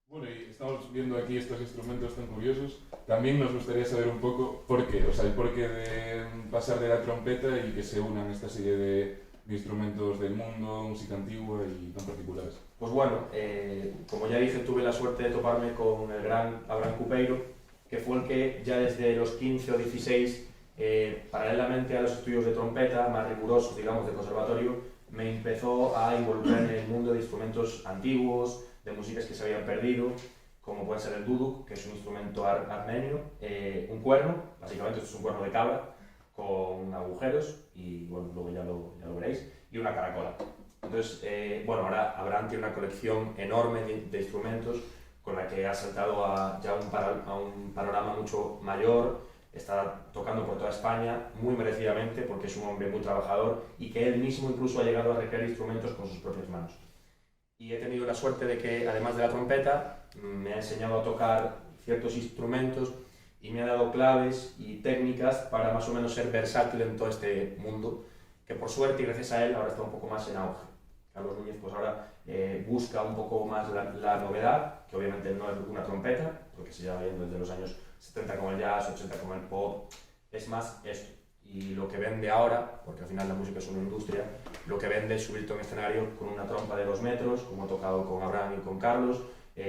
Bueno, y estamos viendo aquí estos instrumentos tan curiosos. También nos gustaría saber un poco por qué, o sea, el porqué de pasar de la trompeta y que se unan esta serie de instrumentos del mundo, música antigua y tan particulares. Pues bueno, como ya dije, tuve la suerte de toparme con el gran Abraham Cupeiro, que fue el que ya desde los 15 o 16, paralelamente a los estudios de trompeta, más rigurosos, digamos, de conservatorio, me empezó a involucrar en el mundo de instrumentos antiguos, de músicas que se habían perdido, como puede ser el duduk, que es un instrumento armenio, un cuerno, básicamente esto es un cuerno de cabra, con agujeros, y bueno, luego ya lo veréis, y una caracola. Entonces, bueno, ahora Abraham tiene una colección enorme de instrumentos con la que ha saltado a ya a un panorama mucho mayor, está tocando por toda España muy merecidamente porque es un hombre muy trabajador y que él mismo incluso ha llegado a recrear instrumentos con sus propias manos. Y he tenido la suerte de que, además de la trompeta, me ha enseñado a tocar ciertos instrumentos y me ha dado claves y técnicas para más o menos ser versátil en todo este mundo, que por suerte y gracias a él ahora está un poco más en auge. Carlos Núñez pues ahora busca un poco más la novedad, que obviamente no es una trompeta, porque se lleva viendo desde los años 70 con el jazz, 80 con el pop, es más esto. Y lo que vende ahora, porque al final la música es una industria, lo que vende es subirte a un escenario con una trompa de 2 metros, como he tocado con Abraham y con Carlos,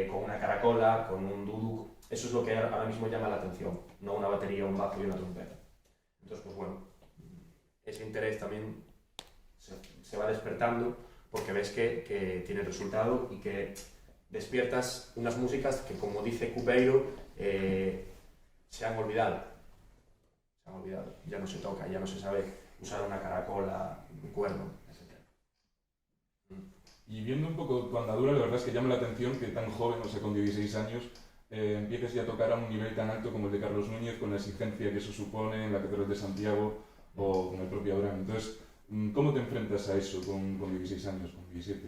con una caracola, con un duduk. Eso es lo que ahora mismo llama la atención, no una batería, un bajo y una trompeta. Entonces, pues bueno, ese interés también se va despertando porque ves que tiene resultado y que despiertas unas músicas que, como dice Cupeiro, se han olvidado. Se han olvidado. Ya no se toca, ya no se sabe usar una caracola, un cuerno, etc. Y viendo un poco tu andadura, la verdad es que llama la atención que tan joven, o sea, con 16 años, empieces ya a tocar a un nivel tan alto como el de Carlos Núñez, con la exigencia que eso supone en la Catedral de Santiago o con el propio Abraham. Entonces, ¿cómo te enfrentas a eso con 16 años, con 17?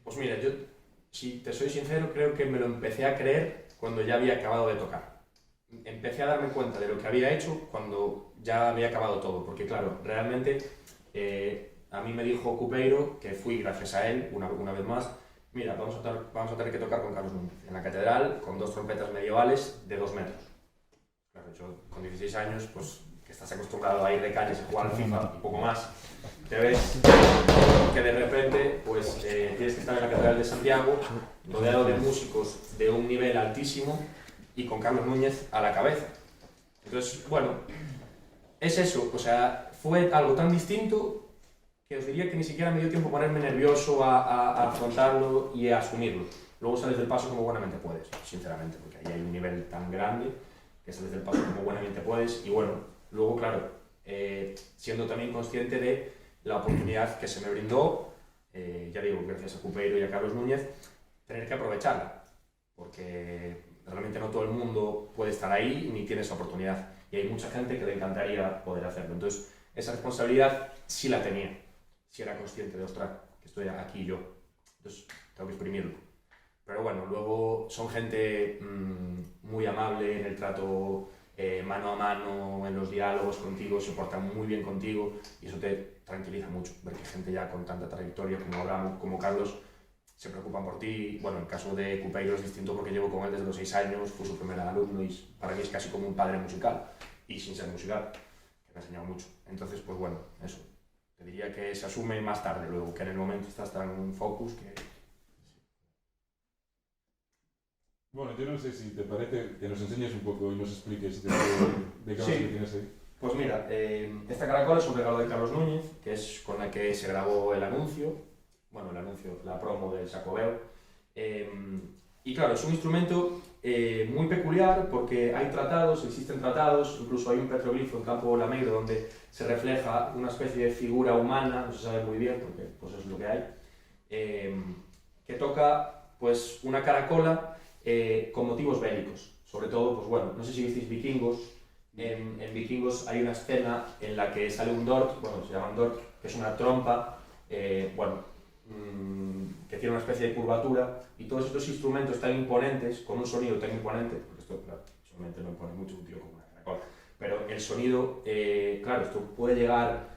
Pues mira, yo, si te soy sincero, creo que me lo empecé a creer cuando ya había acabado de tocar. Empecé a darme cuenta de lo que había hecho cuando ya había acabado todo, porque claro, realmente a mí me dijo Cupeiro, que fui gracias a él, una vez más, mira, vamos a tener que tocar con Carlos Núñez, en la catedral, con 2 trompetas medievales de 2 metros. Claro, yo con 16 años, pues que estás acostumbrado a ir de calles a jugar al FIFA y poco más, te ves que de repente pues tienes que estar en la Catedral de Santiago, rodeado de músicos de un nivel altísimo y con Carlos Núñez a la cabeza. Entonces, bueno, es eso, o sea, fue algo tan distinto que os diría que ni siquiera me dio tiempo a ponerme nervioso a afrontarlo y a asumirlo. Luego sales del paso como buenamente puedes, sinceramente, porque ahí hay un nivel tan grande que sales del paso como buenamente puedes y bueno, luego claro, siendo también consciente de la oportunidad que se me brindó, ya digo, gracias a Cupeiro y a Carlos Núñez, tener que aprovecharla, porque realmente no todo el mundo puede estar ahí ni tiene esa oportunidad y hay mucha gente que le encantaría poder hacerlo. Entonces, esa responsabilidad sí la tenía, sí era consciente de, ostras, que estoy aquí yo, entonces tengo que exprimirlo. Pero bueno, luego son gente muy amable en el trato mano a mano, en los diálogos contigo, se portan muy bien contigo y eso te tranquiliza mucho, ver que gente ya con tanta trayectoria como Abraham, como Carlos, se preocupan por ti. Bueno, en el caso de Cupeiro es distinto porque llevo con él desde los 6 años, fui su primer alumno y para mí es casi como un padre musical y sin ser musical, que me ha enseñado mucho. Entonces, pues bueno, eso. Te diría que se asume más tarde luego, que en el momento estás tan focus que... Bueno, yo no sé si te parece que nos enseñes un poco y nos expliques de qué vas Sí, que tienes ahí. pues mira, esta caracola es un regalo de Carlos Núñez, que es con la que se grabó el anuncio, bueno, el anuncio, la promo del Sacobeo. Y claro, es un instrumento muy peculiar porque hay tratados, existen tratados, incluso hay un petroglifo en Campo Lameiro donde se refleja una especie de figura humana, no se sabe muy bien porque pues es lo que hay, que toca pues una caracola con motivos bélicos. Sobre todo, pues bueno, no sé si visteis Vikingos. En Vikingos hay una escena en la que sale un dork, bueno, se llama un dork, que es una trompa, bueno, que tiene una especie de curvatura, y todos estos instrumentos tan imponentes, con un sonido tan imponente, porque esto, claro, solamente no impone mucho un tío como una caracola, pero el sonido, claro, esto puede llegar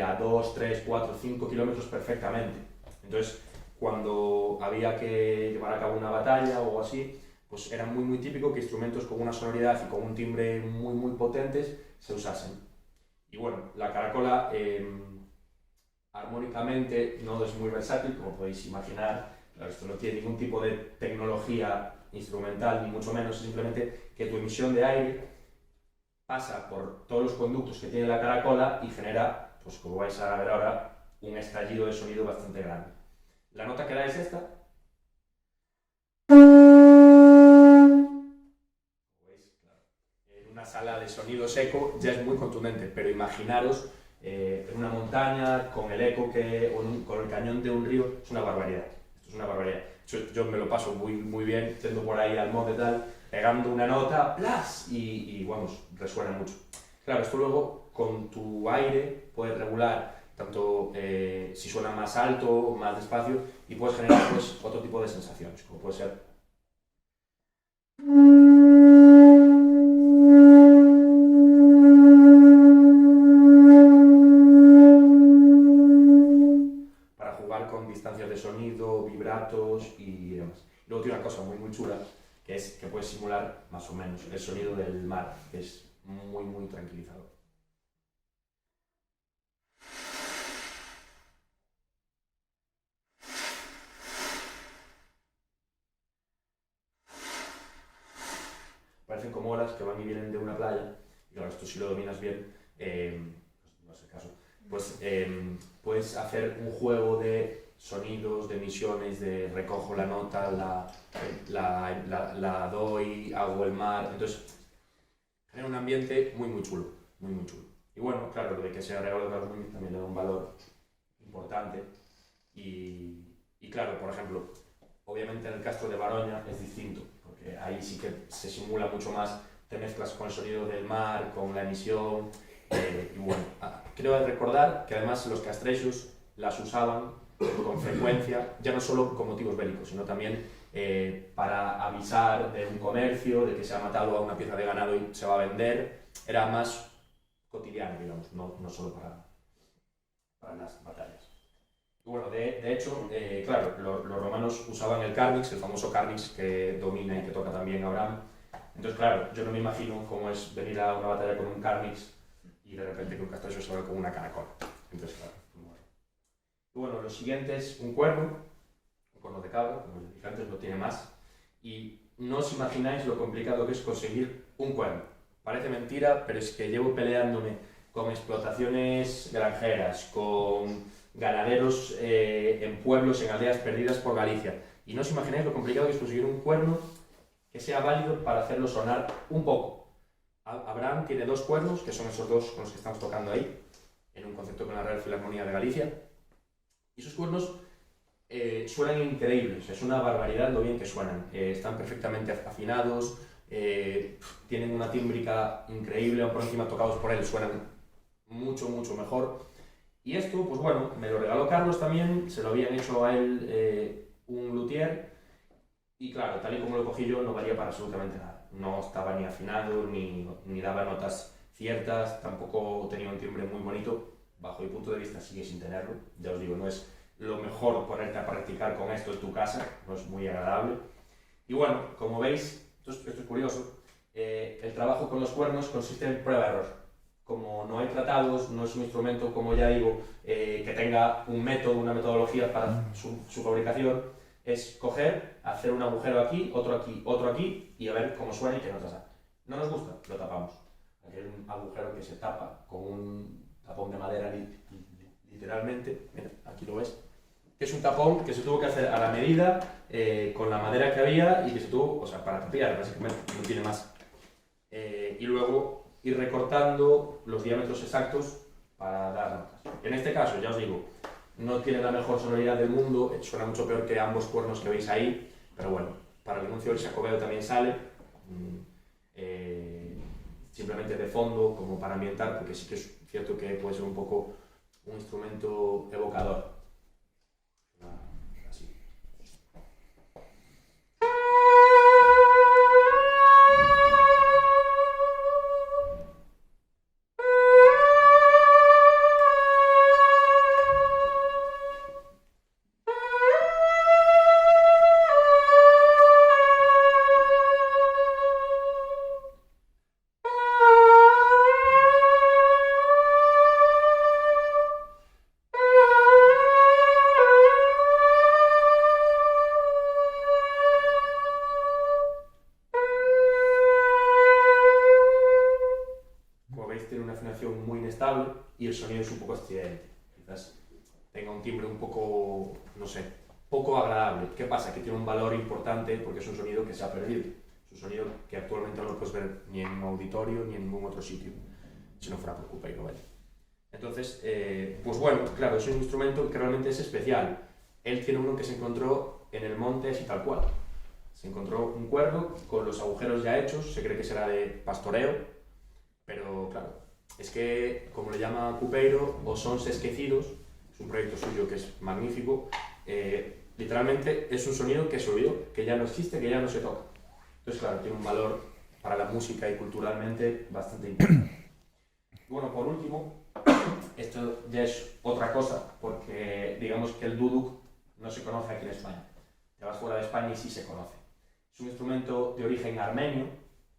a 2, 3, 4, 5 kilómetros perfectamente. Entonces, cuando había que llevar a cabo una batalla o así, pues era muy muy típico que instrumentos con una sonoridad y con un timbre muy muy potentes se usasen. Y bueno, la caracola armónicamente no es muy versátil, como podéis imaginar. Claro, esto no tiene ningún tipo de tecnología instrumental, ni mucho menos, es simplemente que tu emisión de aire pasa por todos los conductos que tiene la caracola y genera, pues como vais a ver ahora, un estallido de sonido bastante grande. La nota que da es esta. En una sala de sonido seco ya es muy contundente, pero imaginaros en una montaña, con el eco con el cañón de un río, es una barbaridad. Esto es una barbaridad. Yo me lo paso muy, muy bien, yendo por ahí al monte tal, pegando una nota, ¡plas! Y vamos, resuena mucho. Claro, esto luego con tu aire puedes regular tanto si suena más alto o más despacio y puedes generar pues, otro tipo de sensaciones, como puede ser para jugar con distancias de sonido, vibratos y demás. Luego tiene una cosa muy muy chula, que es que puedes simular más o menos el sonido del mar, que es muy muy tranquilizador. Parecen como olas que van y vienen de una playa, y claro, esto si lo dominas bien, no es el caso, pues puedes hacer un juego de sonidos, de emisiones, de recojo la nota, la doy, hago el mar, entonces genera un ambiente muy muy chulo, muy muy chulo. Y bueno, claro, lo de que sea regalo de Carlos Núñez también le da un valor importante y claro, por ejemplo, obviamente en el Castro de Baroña es distinto, porque ahí sí que se simula mucho más, te mezclas con el sonido del mar, con la emisión, y bueno, creo recordar que además los castrechos las usaban con frecuencia, ya no solo con motivos bélicos, sino también para avisar de un comercio, de que se ha matado a una pieza de ganado y se va a vender, era más cotidiano, digamos, no solo para las batallas. Bueno, de hecho, claro, los romanos usaban el carnix, el famoso carnix que domina y que toca también Abraham. Entonces, claro, yo no me imagino cómo es venir a una batalla con un carnix y de repente que un castrelo se va con una caracola. Entonces, claro, muy bueno. Y bueno, lo siguiente es un cuerno de cabra, como les dije antes, no tiene más. Y no os imagináis lo complicado que es conseguir un cuerno. Parece mentira, pero es que llevo peleándome con explotaciones granjeras, con ganaderos en pueblos, en aldeas perdidas por Galicia. Y no os imagináis lo complicado que es conseguir un cuerno que sea válido para hacerlo sonar un poco. Abraham tiene dos cuernos, que son esos dos con los que estamos tocando ahí, en un concepto con la Real Filarmonía de Galicia. Y esos cuernos suenan increíbles, es una barbaridad lo bien que suenan. Están perfectamente afinados, tienen una tímbrica increíble, aún por encima tocados por él suenan mucho, mucho mejor. Y esto, pues bueno, me lo regaló Carlos también, se lo habían hecho a él un luthier, y claro, tal y como lo cogí yo, no valía para absolutamente nada. No estaba ni afinado, ni daba notas ciertas, tampoco tenía un timbre muy bonito. Bajo mi punto de vista sigue sin tenerlo, ya os digo, no es lo mejor ponerte a practicar con esto en tu casa, no es muy agradable. Y bueno, como veis, esto es curioso, el trabajo con los cuernos consiste en prueba-error. Como no hay tratados, no es un instrumento, como ya digo, que tenga un método, una metodología para su fabricación, es coger, hacer un agujero aquí, otro aquí, y a ver cómo suena y qué notas da. No nos gusta, lo tapamos. Aquí hay un agujero que se tapa con un tapón de madera, literalmente, mira, aquí lo ves, que es un tapón que se tuvo que hacer a la medida, con la madera que había y que se tuvo, o sea, para tapiar, básicamente, no tiene más. Y luego ir recortando los diámetros exactos para dar notas. En este caso, ya os digo, no tiene la mejor sonoridad del mundo, suena mucho peor que ambos cuernos que veis ahí, pero bueno, para el anuncio del Xacobeo también sale, simplemente de fondo, como para ambientar, porque sí que es cierto que puede ser un poco un instrumento evocador. Así. y el sonido es un poco estridente. Quizás tenga un timbre un poco, no sé, poco agradable. ¿Qué pasa? Que tiene un valor importante porque es un sonido que se ha perdido. Es un sonido que actualmente no lo puedes ver ni en un auditorio ni en ningún otro sitio, si no fuera por Cupeiro, ¿vale? Entonces, pues bueno, claro, es un instrumento que realmente es especial. Él tiene uno que se encontró en el monte así tal cual. Se encontró un cuerno con los agujeros ya hechos, se cree que será de pastoreo, pero claro, es que, como le llama Cupeiro, o sons esquecidos, es un proyecto suyo que es magnífico, literalmente es un sonido que se olvidó, que ya no existe, que ya no se toca. Entonces, claro, tiene un valor para la música y culturalmente bastante importante. Bueno, por último, esto ya es otra cosa, porque digamos que el duduk no se conoce aquí en España. Te vas fuera de España y sí se conoce. Es un instrumento de origen armenio,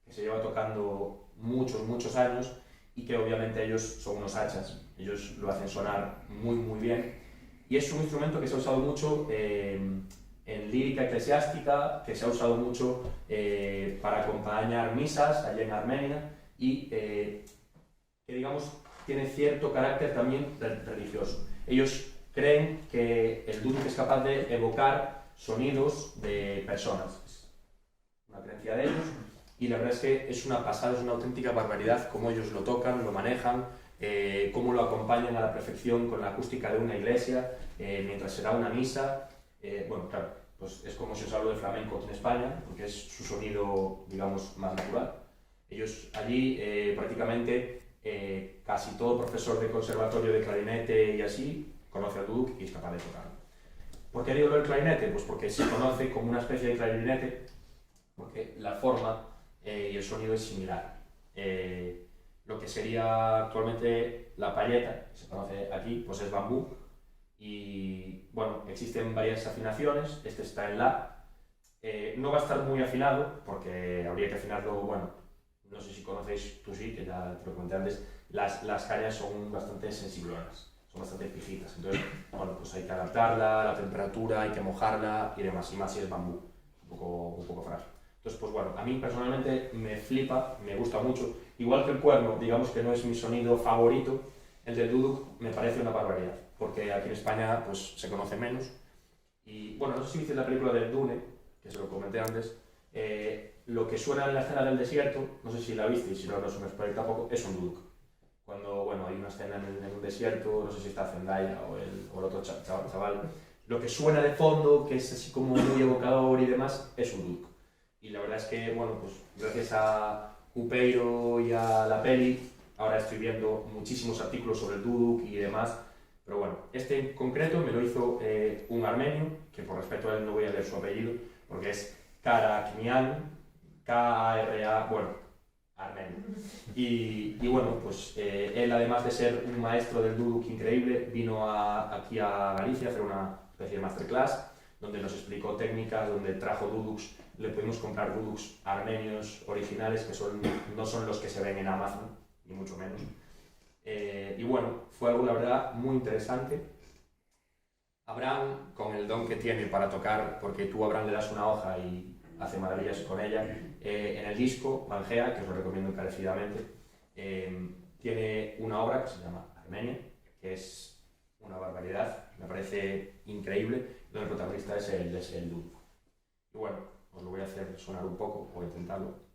que se lleva tocando muchos años y que obviamente ellos son unos hachas. Ellos lo hacen sonar muy bien. Y es un instrumento que se ha usado mucho en lírica eclesiástica, que se ha usado mucho para acompañar misas allá en Armenia y que digamos tiene cierto carácter también religioso. Ellos creen que el duduk es capaz de evocar sonidos de personas. Es una creencia de ellos y la verdad es que es una pasada, es una auténtica barbaridad cómo ellos lo tocan, lo manejan, cómo lo acompañan a la perfección con la acústica de una iglesia, mientras se da una misa. Bueno, claro, pues es como si os hablo de flamenco aquí en España, porque es su sonido, digamos, más natural. Ellos allí prácticamente casi todo profesor de conservatorio de clarinete y así conoce el duduk y es capaz de tocarlo. ¿Por qué digo lo del clarinete? Pues porque se conoce como una especie de clarinete, porque la forma y el sonido es similar. Lo que sería actualmente la payeta, que se conoce aquí, pues es bambú. Y bueno, existen varias afinaciones, este está en la. No va a estar muy afinado, porque habría que afinarlo, bueno, no sé si conocéis, tú sí, que ya te lo comenté antes, las cañas son bastante sensiblonas, son bastante pijitas, entonces, bueno, pues hay que adaptarla, la temperatura, hay que mojarla y demás, y más si es bambú, un poco frágil. Entonces, pues bueno, a mí personalmente me flipa, me gusta mucho, igual que el cuerno, digamos que no es mi sonido favorito, el del duduk me parece una barbaridad, porque aquí en España pues se conoce menos, y bueno, no sé si viste la película de Dune, que se lo comenté antes, lo que suena en la escena del desierto, no sé si la viste y si no, no se me spoilé tampoco, es un duduk. Cuando, bueno, hay una escena en un desierto, no sé si está Zendaya o el otro chaval, lo que suena de fondo, que es así como muy evocador y demás, es un duduk. Y la verdad es que, bueno, pues gracias a Cupeiro y a la peli, ahora estoy viendo muchísimos artículos sobre el duduk y demás, pero bueno, este en concreto me lo hizo un armenio, que por respeto a él no voy a leer su apellido, porque es Karakmian, K-A-R-A, bueno, armenio. Y bueno, pues él además de ser un maestro del duduk increíble, vino aquí a Galicia a hacer una especie de masterclass, donde nos explicó técnicas, donde trajo duduks, le pudimos comprar duduks armenios originales, que no son los que se ven en Amazon, ni mucho menos. Y bueno, fue algo la verdad muy interesante. Abraham, con el don que tiene para tocar, porque tú a Abraham le das una hoja y hace maravillas con ella, en el disco Pangea, que os lo recomiendo encarecidamente, tiene una obra que se llama Armenia, que es una barbaridad, me parece increíble, donde el protagonista es el duduk. Y bueno, os lo voy a hacer sonar un poco, o intentarlo.